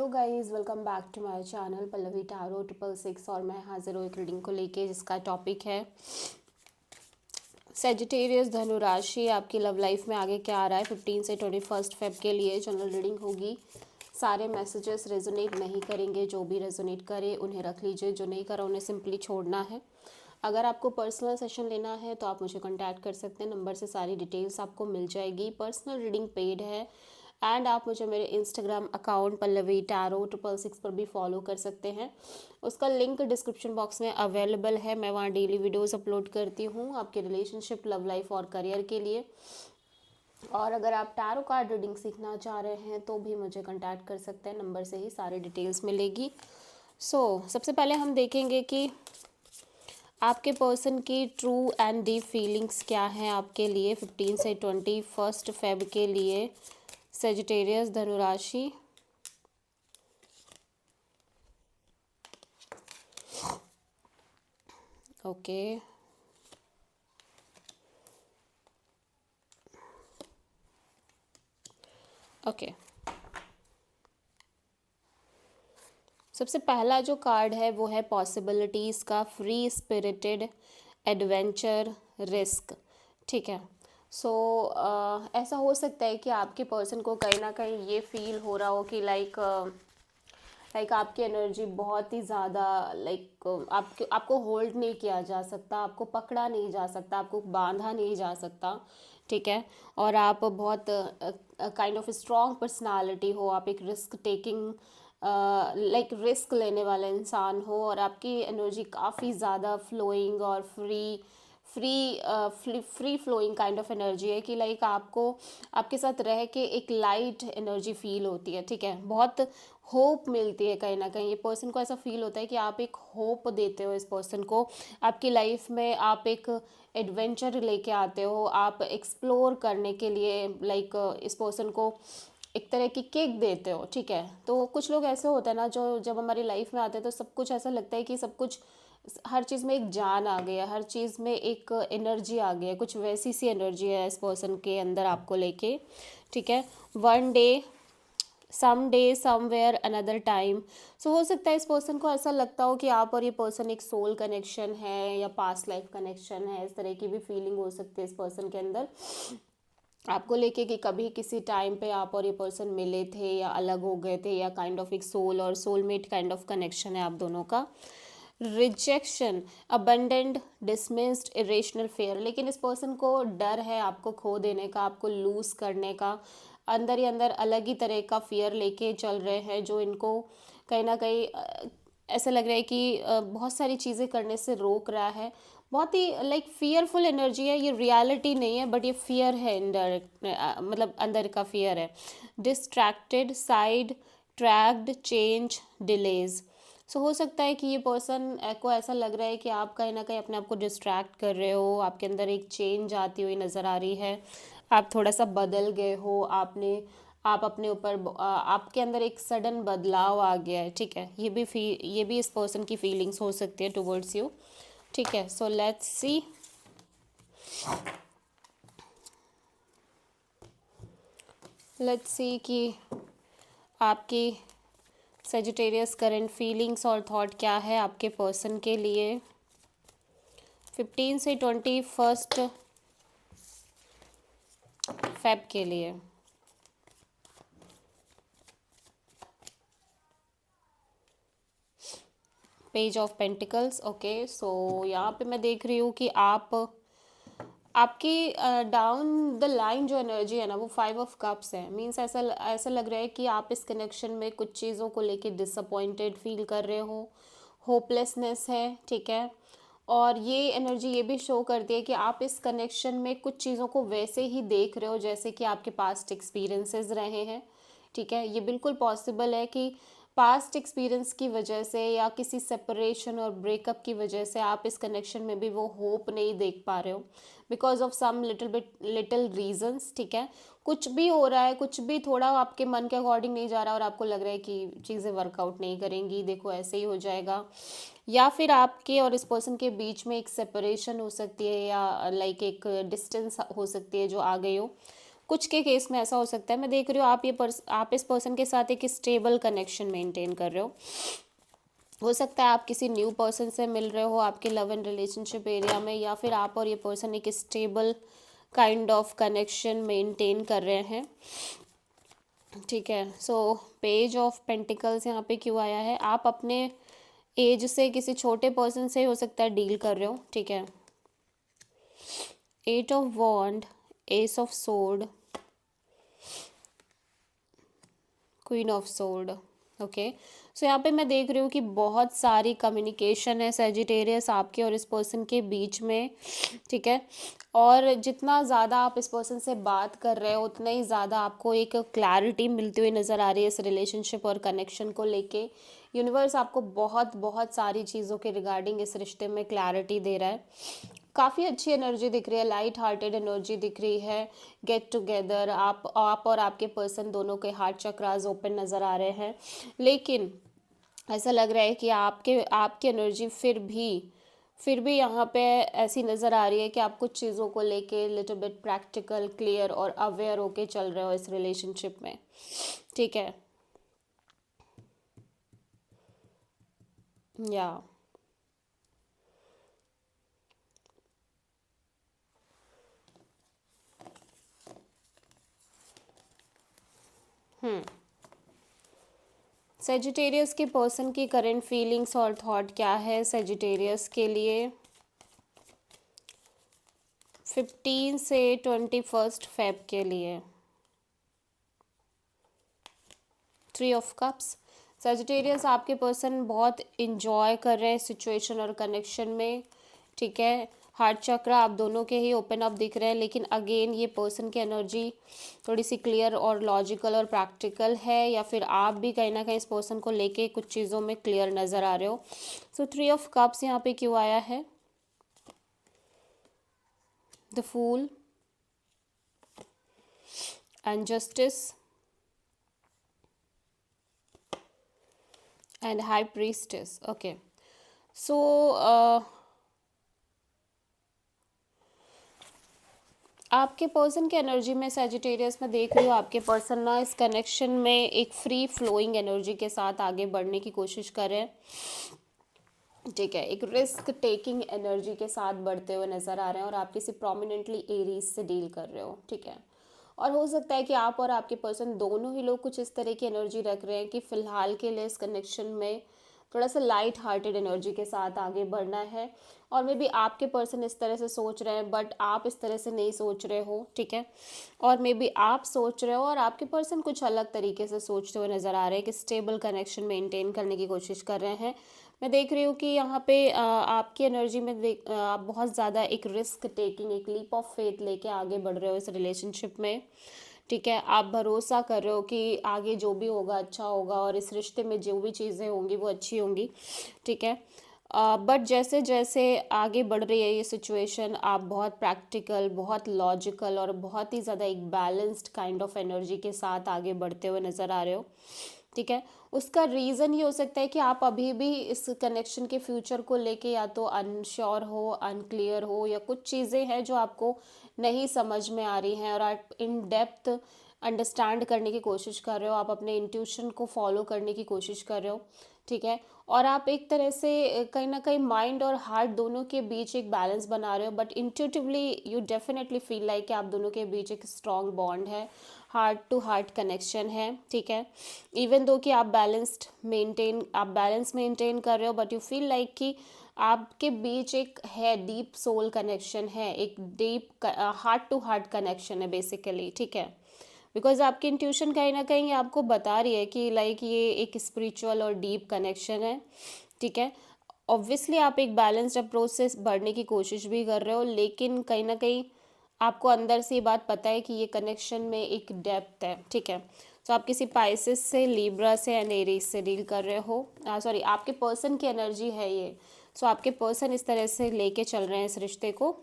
Hello guys, welcome back to my channel Pallavi tarot 666। और मैं हाजिर हूँ एक रीडिंग को लेके जिसका टॉपिक है सेजिटेरियस धनु राशि। आपकी लव लाइफ में आगे क्या आ रहा है 15 से 21 फेब के लिए जनरल रीडिंग होगी। सारे मैसेजेस रेजोनेट नहीं करेंगे, जो भी रेजोनेट करे उन्हें रख लीजिए, जो नहीं करा उन्हें सिंपली छोड़ना है। अगर आपको पर्सनल सेशन लेना है तो आप मुझे कांटेक्ट कर सकते हैं, नंबर से सारी डिटेल्स आपको मिल जाएगी। पर्सनल रीडिंग पेड है एंड आप मुझे मेरे इंस्टाग्राम अकाउंट पल्लवी टारो 666 पर भी फॉलो कर सकते हैं। उसका लिंक डिस्क्रिप्शन बॉक्स में अवेलेबल है। मैं वहाँ डेली वीडियोस अपलोड करती हूँ आपके रिलेशनशिप, लव लाइफ और करियर के लिए। और अगर आप टैरो कार्ड रीडिंग सीखना चाह रहे हैं तो भी मुझे कांटेक्ट कर सकते हैं, नंबर से ही सारी डिटेल्स मिलेगी। सबसे पहले हम देखेंगे कि आपके पर्सन की ट्रू एंड डीप फीलिंग्स क्या हैं आपके लिए 15 से 21 फेब के लिए सेजिटेरियस धनुराशि। Okay, okay. सबसे पहला जो कार्ड है वो है पॉसिबिलिटीज़ का, फ्री स्पिरिटेड, एडवेंचर, रिस्क। ठीक है। ऐसा हो सकता है कि आपके पर्सन को कहीं ना कहीं ये फील हो रहा हो कि लाइक आपकी एनर्जी बहुत ही ज़्यादा आपको होल्ड नहीं किया जा सकता, आपको पकड़ा नहीं जा सकता, आपको बांधा नहीं जा सकता। ठीक है। और आप बहुत काइंड ऑफ स्ट्रॉन्ग पर्सनालिटी हो, आप एक रिस्क टेकिंग रिस्क लेने वाला इंसान हो, और आपकी एनर्जी काफ़ी ज़्यादा फ्लोइंग और free flowing kind of energy है कि लाइक आपको आपके साथ रह के एक लाइट एनर्जी फील होती है। ठीक है। बहुत होप मिलती है कहीं ना कहीं, ये पर्सन को ऐसा फील होता है कि आप एक होप देते हो इस पर्सन को। आपकी लाइफ में आप एक एडवेंचर लेके आते हो, आप एक्सप्लोर करने के लिए इस पर्सन को एक तरह की किक देते हो। ठीक है। तो कुछ लोग ऐसे होते हैं ना, जो जब हमारी लाइफ में आते हैं तो सब कुछ ऐसा लगता है कि सब कुछ, हर चीज़ में एक जान आ गया, हर चीज़ में एक एनर्जी आ गया, कुछ वैसी सी एनर्जी है इस पर्सन के अंदर आपको लेके। ठीक है। One day, some day, somewhere, another time. हो सकता है इस पर्सन को ऐसा लगता हो कि आप और ये पर्सन एक सोल कनेक्शन है या पास्ट लाइफ कनेक्शन है। इस तरह की भी फीलिंग हो सकती है इस पर्सन के अंदर आपको लेके कि कभी किसी टाइम पे आप और ये पर्सन मिले थे या अलग हो गए थे, या काइंड ऑफ एक सोल और सोलमेट काइंड ऑफ कनेक्शन है आप दोनों का। Rejection, abundant, dismissed, irrational fair. लेकिन इस पर्सन को डर है आपको खो देने का, आपको लूज करने का। अंदर ही अंदर अलग ही तरह का फियर लेके चल रहे हैं, जो इनको कहीं ना कहीं ऐसा लग रहा है कि बहुत सारी चीज़ें करने से रोक रहा है। बहुत ही फियरफुल एनर्जी है, ये रियलिटी नहीं है बट ये फियर है, इनडायरेक्ट मतलब अंदर का फियर है। Distracted, side tracked, change, delays. हो सकता है कि ये पर्सन को ऐसा लग रहा है कि आप कहीं ना कहीं अपने आप को डिस्ट्रैक्ट कर रहे हो, आपके अंदर एक चेंज आती हुई नज़र आ रही है, आप थोड़ा सा बदल गए हो, आप अपने ऊपर आपके अंदर एक सडन बदलाव आ गया है। ठीक है। ये भी इस पर्सन की फीलिंग्स हो सकती है टुवर्ड्स यू। ठीक है। लेट्स सी कि आपकी सेजिटेरियस करंट फीलिंग्स और थॉट क्या है आपके पर्सन के लिए 15 से 21 फेब के लिए। Page of pentacles. ओके। यहाँ पे मैं देख रही हूँ कि आपकी डाउन द लाइन जो एनर्जी है ना वो 5 ऑफ कप्स है। मीन्स ऐसा लग रहा है कि आप इस कनेक्शन में कुछ चीज़ों को लेके डिसअपॉइंटेड फील कर रहे हो, होपलेसनेस है। ठीक है। और ये एनर्जी ये भी शो करती है कि आप इस कनेक्शन में कुछ चीज़ों को वैसे ही देख रहे हो जैसे कि आपके पास्ट एक्सपीरियंसेस रहे हैं। ठीक है। ये बिल्कुल पॉसिबल है कि पास्ट एक्सपीरियंस की वजह से या किसी सेपरेशन और ब्रेकअप की वजह से आप इस कनेक्शन में भी वो होप नहीं देख पा रहे हो, because of some little reasons. ठीक है। कुछ भी हो रहा है, कुछ भी थोड़ा आपके मन के अकॉर्डिंग नहीं जा रहा और आपको लग रहा है कि चीज़ें वर्कआउट नहीं करेंगी, देखो ऐसे ही हो जाएगा। या फिर आपके और इस पर्सन के बीच में एक सेपरेशन हो सकती है, या एक डिस्टेंस हो सकती है जो आ गई हो। कुछ के केस में ऐसा हो सकता है, मैं देख रही हूँ आप इस पर्सन के साथ एक स्टेबल कनेक्शन मेंटेन कर रहे हो सकता है आप किसी न्यू पर्सन से मिल रहे हो आपके लव एंड रिलेशनशिप एरिया में, या फिर आप और ये पर्सन एक stable kind of connection maintain कर रहे हैं, ठीक है। सो पेज ऑफ पेंटिकल्स यहाँ पे क्यों आया है, आप अपने एज से किसी छोटे पर्सन से हो सकता है डील कर रहे हो, ठीक है। Eight of wand, ace of sword, queen of sword, okay. So यहाँ पे मैं देख रही हूँ कि बहुत सारी कम्युनिकेशन है सैजिटेरियस आपके और इस पर्सन के बीच में, ठीक है। और जितना ज़्यादा आप इस पर्सन से बात कर रहे हो उतना ही ज़्यादा आपको एक क्लैरिटी मिलती हुई नज़र आ रही है इस रिलेशनशिप और कनेक्शन को लेके। यूनिवर्स आपको बहुत बहुत सारी चीज़ों के रिगार्डिंग इस रिश्ते में क्लैरिटी दे रहा है। काफ़ी अच्छी एनर्जी दिख रही है, लाइट हार्टेड एनर्जी दिख रही है। गेट टुगेदर, आप और आपके पर्सन दोनों के हार्ट चक्रास ओपन नज़र आ रहे हैं, लेकिन ऐसा लग रहा है कि आपकी एनर्जी फिर भी यहाँ पे ऐसी नज़र आ रही है कि आप कुछ चीज़ों को लेके लिटिल बिट प्रैक्टिकल, क्लियर और अवेयर होके चल रहे हो इस रिलेशनशिप में, ठीक है। या सेजिटेरियस के पर्सन की करंट फीलिंग्स और थॉट क्या है सेजिटेरियस के लिए 15 से 21 फेब के लिए। 3 ऑफ कप्स, सेजिटेरियस आपके पर्सन बहुत इंजॉय कर रहे हैं सिचुएशन और कनेक्शन में, ठीक है। हार्ट चक्रा आप दोनों के ही ओपन अप दिख रहे हैं, लेकिन अगेन ये पर्सन की एनर्जी थोड़ी सी क्लियर और लॉजिकल और प्रैक्टिकल है, या फिर आप भी कहीं ना कहीं इस पर्सन को लेके कुछ चीज़ों में क्लियर नज़र आ रहे हो। सो 3 ऑफ कप्स यहाँ पे क्यों आया है, the fool and justice and high priestess, okay. So आपके पर्सन की एनर्जी में सैजिटेरियस में देख रही हो आपके पर्सन ना इस कनेक्शन में एक फ्री फ्लोइंग एनर्जी के साथ आगे बढ़ने की कोशिश कर रहे हैं, ठीक है। एक रिस्क टेकिंग एनर्जी के साथ बढ़ते हुए नज़र आ रहे हैं और आप किसी प्रोमिनेंटली एरीज से डील कर रहे हो, ठीक है। और हो सकता है कि आप और आपके पर्सन दोनों ही लोग कुछ इस तरह की एनर्जी रख रहे हैं कि फ़िलहाल के लिए इस कनेक्शन में थोड़ा सा लाइट हार्टेड एनर्जी के साथ आगे बढ़ना है, और मे बी आपके पर्सन इस तरह से सोच रहे हैं बट आप इस तरह से नहीं सोच रहे हो, ठीक है। और मे बी आप सोच रहे हो और आपके पर्सन कुछ अलग तरीके से सोचते हुए नज़र आ रहे हैं कि स्टेबल कनेक्शन मेंटेन करने की कोशिश कर रहे हैं। मैं देख रही हूँ कि यहाँ पे आपकी एनर्जी में आप बहुत ज़्यादा एक रिस्क टेकिंग, एक लीप ऑफ फेथ लेके आगे बढ़ रहे हो इस रिलेशनशिप में, ठीक है। आप भरोसा कर रहे हो कि आगे जो भी होगा अच्छा होगा और इस रिश्ते में जो भी चीज़ें होंगी वो अच्छी होंगी, ठीक है। बट जैसे जैसे आगे बढ़ रही है ये सिचुएशन, आप बहुत प्रैक्टिकल, बहुत लॉजिकल और बहुत ही ज़्यादा एक बैलेंस्ड काइंड ऑफ एनर्जी के साथ आगे बढ़ते हुए नज़र आ रहे हो, ठीक है। उसका रीज़न ये हो सकता है कि आप अभी भी इस कनेक्शन के फ्यूचर को लेके या तो अनश्योर हो, अनक्लियर हो, या कुछ चीज़ें हैं जो आपको नहीं समझ में आ रही हैं और आप इन डेप्थ अंडरस्टैंड करने की कोशिश कर रहे हो, आप अपने इंट्यूशन को फॉलो करने की कोशिश कर रहे हो, ठीक है। और आप एक तरह से कहीं ना कहीं माइंड और हार्ट दोनों के बीच एक बैलेंस बना रहे हो, but intuitively you definitely feel like कि आप दोनों के बीच एक स्ट्रॉन्ग बॉन्ड है, हार्ट टू हार्ट कनेक्शन है, ठीक है। इवन दो कि आप बैलेंस मेंटेन कर रहे हो, बट यू फील लाइक कि आपके बीच एक है डीप सोल कनेक्शन है, एक deep heart to heart connection है बेसिकली, ठीक है। बिकॉज आपकी इंट्यूशन कहीं ना कहीं आपको बता रही है कि लाइक ये एक स्पिरिचुअल और डीप कनेक्शन है, ठीक है। ऑब्वियसली आप एक बैलेंस्ड अप्रोच से बढ़ने की कोशिश भी कर रहे हो, लेकिन कहीं ना कहीं आपको अंदर से ये बात पता है कि ये कनेक्शन में एक डेप्थ है, ठीक है। तो आप किसी पाइसेस से, लिब्रा से एंड एरीज से डील कर रहे हो, सॉरी आपके पर्सन की एनर्जी है ये। सो आपके पर्सन इस तरह से लेके चल रहे हैं इस रिश्ते को।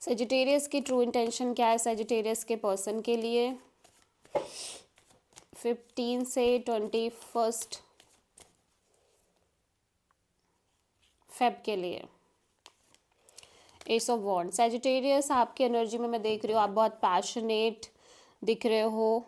सेजिटेरियस की ट्रू इंटेंशन क्या है सेजिटेरियस के पर्सन के लिए 15 से 21 फेब के लिए। Ace of wand. सैजिटेरियस आपकी एनर्जी में मैं देख रही हूँ आप बहुत पैशनेट दिख रहे हो,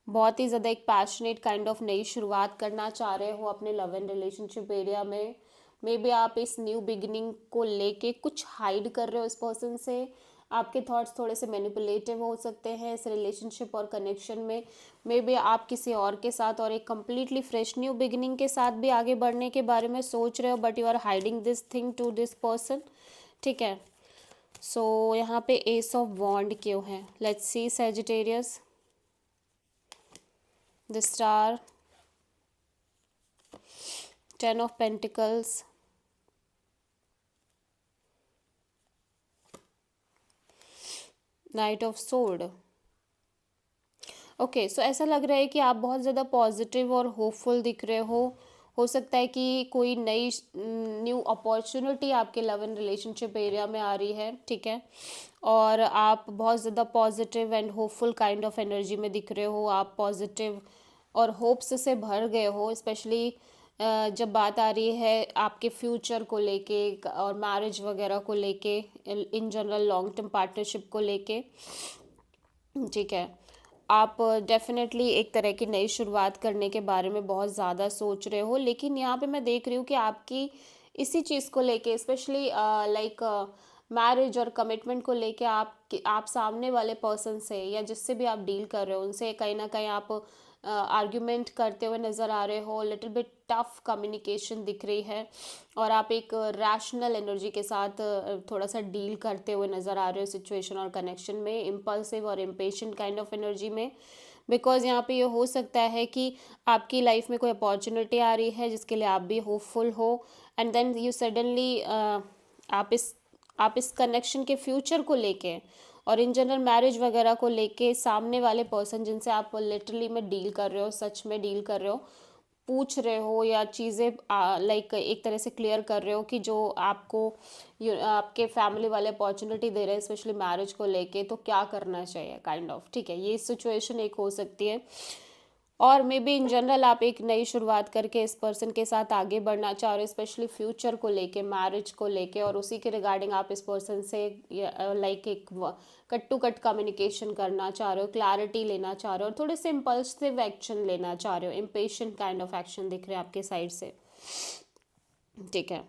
बहुत ही ज़्यादा एक पैशनेट काइंड ऑफ नई शुरुआत करना चाह रहे हो अपने लव एंड रिलेशनशिप एरिया में। मे बी आप इस न्यू बिगिनिंग को लेके कुछ हाइड कर रहे हो इस पर्सन से। आपके थॉट्स थोड़े से मैनिपुलेटिव हो सकते हैं इस रिलेशनशिप और कनेक्शन में। मे बी आप किसी और के साथ और एक कम्प्लीटली फ्रेश न्यू बिगिनिंग के साथ भी आगे बढ़ने के बारे में सोच रहे हो, but you are hiding this thing to this person. ठीक है, सो यहाँ पे एस ऑफ वॉन्ड क्यों है, let's see Sagittarius. The star, ten of pentacles, knight of sword. Okay, so ऐसा लग रहा है कि आप बहुत ज़्यादा पॉजिटिव और होपफुल दिख रहे हो सकता है कि कोई नई न्यू अपॉर्चुनिटी आपके लव एंड रिलेशनशिप एरिया में आ रही है। ठीक है, और आप बहुत ज़्यादा positive and hopeful kind of energy में दिख रहे हो। आप पॉजिटिव और होप्स से भर गए हो, स्पेशली जब बात आ रही है आपके फ्यूचर को लेके और मैरिज वगैरह को लेके, in general long term partnership को लेके। ठीक है, आप डेफिनेटली एक तरह की नई शुरुआत करने के बारे में बहुत ज़्यादा सोच रहे हो, लेकिन यहाँ पे मैं देख रही हूँ कि आपकी इसी चीज़ को लेके, स्पेशली लाइक मैरिज और कमिटमेंट को लेके आप सामने वाले पर्सन से या जिससे भी आप डील कर रहे हो उनसे कहीं ना कहीं आप आर्ग्यूमेंट करते हुए नज़र आ रहे हो। लिटिल बिट टफ कम्युनिकेशन दिख रही है और आप एक रैशनल एनर्जी के साथ थोड़ा सा डील करते हुए नज़र आ रहे हो सिचुएशन और कनेक्शन में, इम्पल्सिव और इम्पेशेंट काइंड ऑफ एनर्जी में। बिकॉज यहाँ पे ये हो सकता है कि आपकी लाइफ में कोई अपॉर्चुनिटी आ रही है जिसके लिए आप भी होपफुल हो, एंड देन यू सडनली आप इस कनेक्शन के फ्यूचर को लेके और इन जनरल मैरिज वगैरह को लेके सामने वाले पर्सन जिनसे आप लिटरली में डील कर रहे हो, सच में डील कर रहे हो, पूछ रहे हो या चीज़ें लाइक एक तरह से क्लियर कर रहे हो कि जो आपको आपके फैमिली वाले अपॉर्चुनिटी दे रहे हैं स्पेशली मैरिज को लेके, तो क्या करना चाहिए काइंड ऑफ। ठीक है, ये सिचुएशन एक हो सकती है। और मे बी इन जनरल आप एक नई शुरुआत करके इस पर्सन के साथ आगे बढ़ना चाह रहे हो, स्पेशली फ्यूचर को लेके, मैरिज को लेके, और उसी के रिगार्डिंग आप इस पर्सन से लाइक एक कट टू कट कम्युनिकेशन करना चाह रहे हो, क्लैरिटी लेना चाह रहे हो और थोड़े से इम्पल्सिव एक्शन लेना चाह रहे हो, इम्पेशेंट काइंड ऑफ एक्शन दिख रहे हैं आपके साइड से। ठीक है,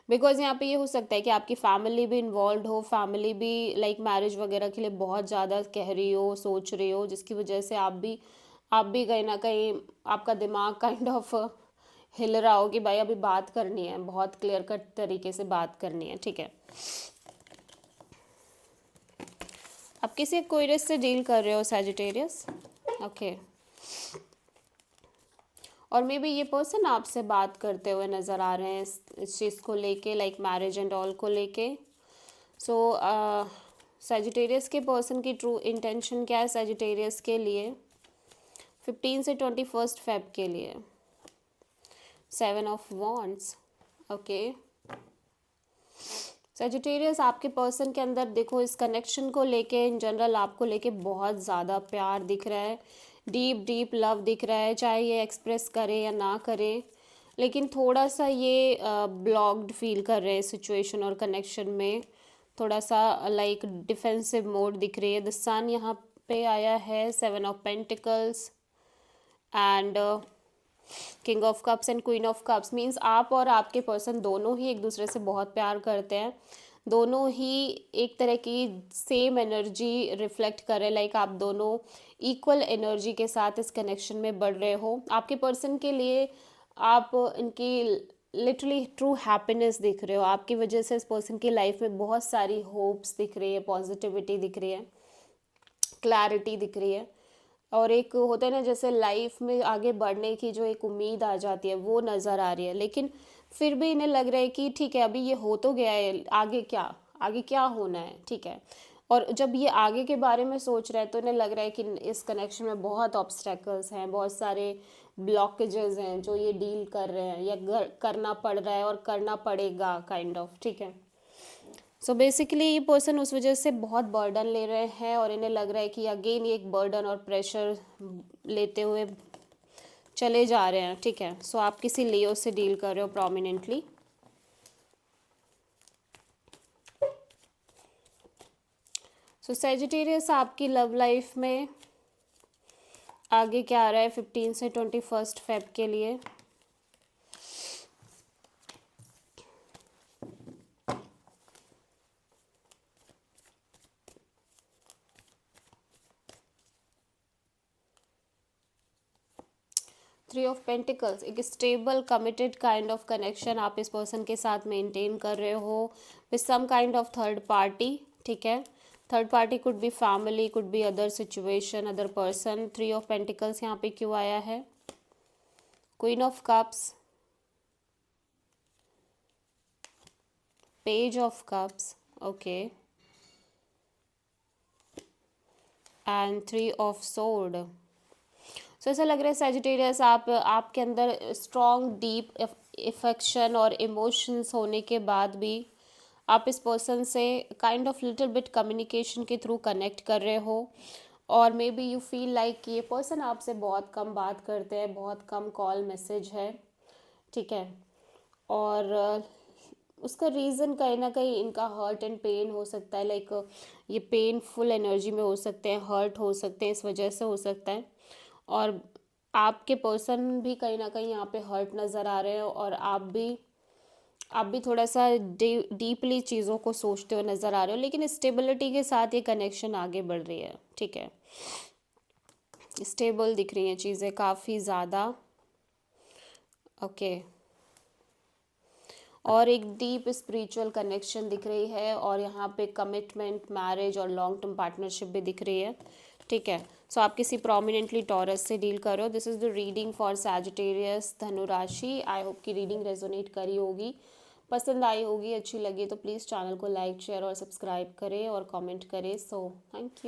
बिकॉज यहाँ पे ये हो सकता है कि आपकी फैमिली भी इन्वॉल्व हो, फैमिली भी लाइक मैरिज वगैरह के लिए बहुत ज़्यादा कह रही हो, सोच रही हो, जिसकी वजह से आप भी कहीं ना कहीं आपका दिमाग काइंड ऑफ हिल रहा हो कि भाई अभी बात करनी है, बहुत क्लियर कट तरीके से बात करनी है। ठीक है, आप किसी एक्वेरियस से डील कर रहे हो सैजिटेरियस। ओके, और मे बी ये पर्सन आपसे बात करते हुए नज़र आ रहे हैं इस चीज़ को लेके, लाइक मैरिज एंड ऑल को लेके। सो सैजिटेरियस के पर्सन की ट्रू इंटेंशन क्या है सैजिटेरियस के लिए 15 से 21 फेब के लिए। 7 ऑफ वॉन्ड्स। ओके, सैजिटेरियस आपके पर्सन के अंदर देखो इस कनेक्शन को लेके, इन जनरल आपको लेके बहुत ज़्यादा प्यार दिख रहा है, डीप डीप लव दिख रहा है, चाहे ये एक्सप्रेस करे या ना करे, लेकिन थोड़ा सा ये ब्लॉक्ड फील कर रहे हैं सिचुएशन और कनेक्शन में, थोड़ा सा लाइक डिफेंसिव मोड दिख रही है। द सन यहाँ पे आया है, 7 of pentacles and king of cups and queen of cups. Means आप और आपके पर्सन दोनों ही एक दूसरे से बहुत प्यार करते हैं, दोनों ही एक तरह की सेम एनर्जी रिफ्लेक्ट कर रहे हैं, लाइक आप दोनों इक्वल एनर्जी के साथ इस कनेक्शन में बढ़ रहे हो। आपके पर्सन के लिए आप इनकी लिटरली ट्रू हैप्पीनेस दिख रहे हो, आपकी वजह से इस पर्सन की लाइफ में बहुत सारी होप्स दिख रही है, पॉजिटिविटी दिख रही है, क्लैरिटी दिख रही है, और एक होता है ना जैसे लाइफ में आगे बढ़ने की जो एक उम्मीद आ जाती है वो नज़र आ रही है। लेकिन फिर भी इन्हें लग रहा है कि ठीक है अभी ये हो तो गया है, आगे क्या होना है। ठीक है, और जब ये आगे के बारे में सोच रहे हैं तो इन्हें लग रहा है कि इस कनेक्शन में बहुत ऑब्स्टेकल्स हैं, बहुत सारे ब्लॉकेजेस हैं जो ये डील कर रहे हैं या करना पड़ रहा है और करना पड़ेगा काइंड ऑफ। ठीक है, सो बेसिकली ये पर्सन उस वजह से बहुत बर्डन ले रहे हैं और इन्हें लग रहा है कि अगेन ये एक बर्डन और प्रेशर लेते हुए चले जा रहे हैं। ठीक है, सो आप किसी लियो से डील कर रहे हो प्रोमिनेंटली। सो सेजिटेरियस आपकी लव लाइफ में आगे क्या आ रहा है 15 से 21 फेब के लिए? 3 ऑफ पेंटिकल्स, एक stable committed kind of connection आप इस पर्सन के साथ मेंटेन कर रहे हो with some kind of third party, ठीक है। Third party could be family, could be other situation, other person. 3 of pentacles यहाँ पे क्यों आया है? Queen of cups, page of cups, okay, and 3 of sword. So ऐसा लग रहा है सेजिटेरियस आपके अंदर स्ट्रॉन्ग डीप इफेक्शन और इमोशंस होने के बाद भी आप इस पर्सन से kind of little bit communication के थ्रू कनेक्ट कर रहे हो, और may be you feel like कि ये पर्सन आपसे बहुत कम बात करते हैं, बहुत कम कॉल मैसेज है, ठीक है। और उसका रीज़न कहीं ना कहीं इनका हर्ट एंड पेन हो सकता है, लाइक ये पेनफुल एनर्जी में हो सकते हैं, हर्ट हो सकते हैं, इस वजह से हो सकता है। और आपके पर्सन भी कहीं ना कहीं यहाँ पे हर्ट नज़र आ रहे हो, और आप भी थोड़ा सा डीपली चीज़ों को सोचते हुए नज़र आ रहे हो, लेकिन स्टेबिलिटी के साथ ये कनेक्शन आगे बढ़ रही है, ठीक है। स्टेबल दिख रही हैं चीज़ें काफ़ी ज़्यादा, ओके। और एक डीप स्पिरिचुअल कनेक्शन दिख रही है, और यहाँ पे कमिटमेंट, मैरिज और लॉन्ग टर्म पार्टनरशिप भी दिख रही है, ठीक है। सो आप किसी प्रोमिनेंटली टॉरस से डील करो। This is the reading for Sagittarius धनु राशि। आई होप की रीडिंग रेजोनेट करी होगी, पसंद आई होगी, अच्छी लगी तो प्लीज़ चैनल को लाइक, शेयर और सब्सक्राइब करें और कमेंट करें। So thank you.